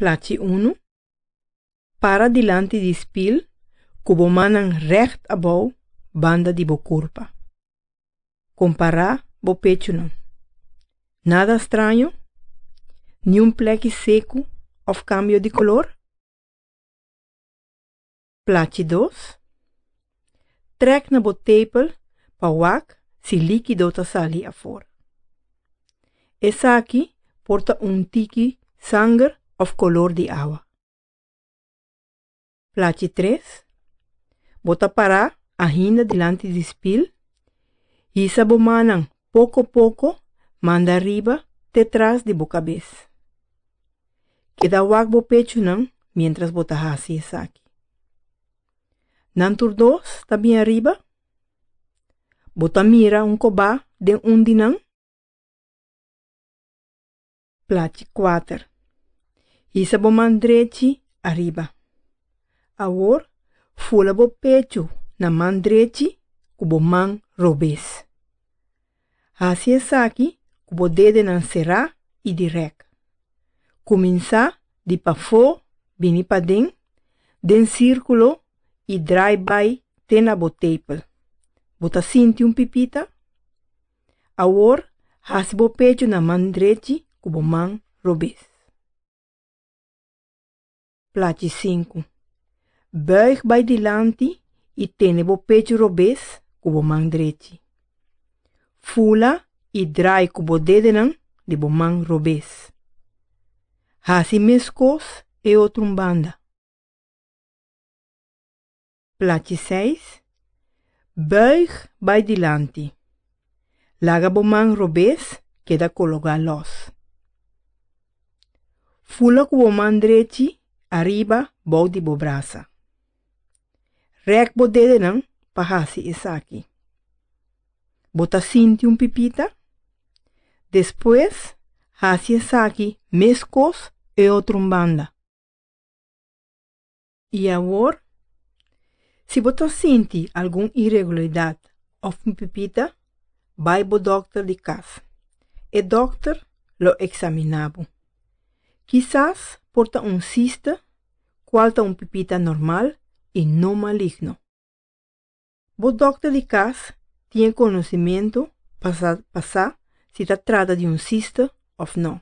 Plaatje 1. Para diante di spil, cubo manan recht abau, banda di bo curpa. Comparar bo pecho não. Nada estranho? Nenhum pleque seco of cambio de color? Plaatje 2. Trek na bo tepel pa wak si líquido ta sali afora. Essa aqui porta tiki sangue of color de água. Plaatje 3. Bota parar ainda diante de spil. Isa bo manang pouco pouco manda arriba detrás de bo cabeça. Queda wak bo pecho não mientras bota hasi essa aqui. Nantur 2 tá bem arriba. Bota mira cobá de dinang. Plaatje 4. Isa bo man direito arriba. Agora, fula bo pecho na man direito cubo man robês. Assim essa aqui, cubo dedo na será e direct. Começar de pa fo, bini pa den círculo e drive-by tena bo tepel. Bota sinti pipita. Agora, hasi bo pecho na man direito cubo man robês. Plaatje 5. Buig bij diante e tene bo pecho robês cubo man direito. Fula e drai cubo dedo de bo man robês. Hasi mescos e outro banda. Plaatje 6. Buig bij diante. Laga bo man robês queda colocar los. Fula cubo man direito arriba bau de bo braça. Rek bo dedo pa hasi essa aqui. Bota sinti pipita. Depois, hasi essa aqui mescos e outro banda. E agora, se bota sinti alguma irregularidade of pipita, vai bo doctor de casa. E doctor lo examinabo. Quizás porta cista, qual tá pipita normal e não maligno. Bo doctor de casa tem conhecimento passar se trata de cista ou não.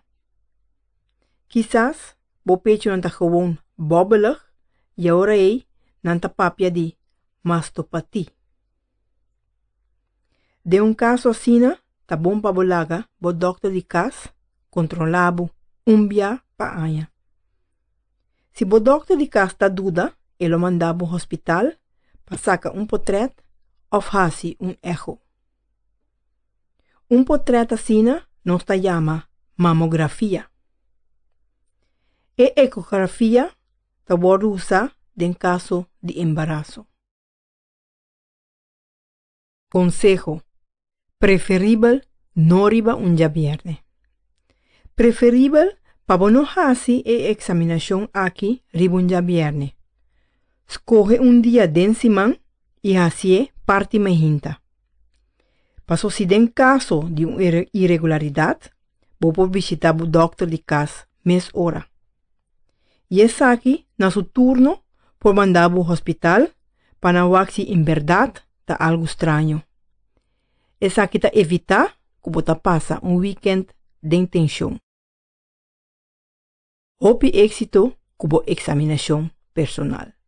Quizás bo pecho não tá gewoon bobbelig e agora não tá papia de mastopatia. De caso assim, tá bom para bolaga bo doctor de casa controlabo dia pa anha. Se bo doctor de casa tá dúvida, ele mandava ao hospital para sacar portrait ou hasi echo. Portrait assim não está chama mamografia. E ecografia tá pode usar em caso de embaraço. Consejo: preferível não riba dia viernes. Preferível para não hasi e examinação aqui riba dia viernes. Escoge dia de semana e assim parte mehinta. Passo se tem caso de irregularidade, vou visitar o doctor de casa mês hora. E essa aqui, na seu turno, por mandar ao hospital para ver se em verdade está algo estranho. Essa aqui está evitar que você passe weekend de tensão. Hope êxito com a examinação personal.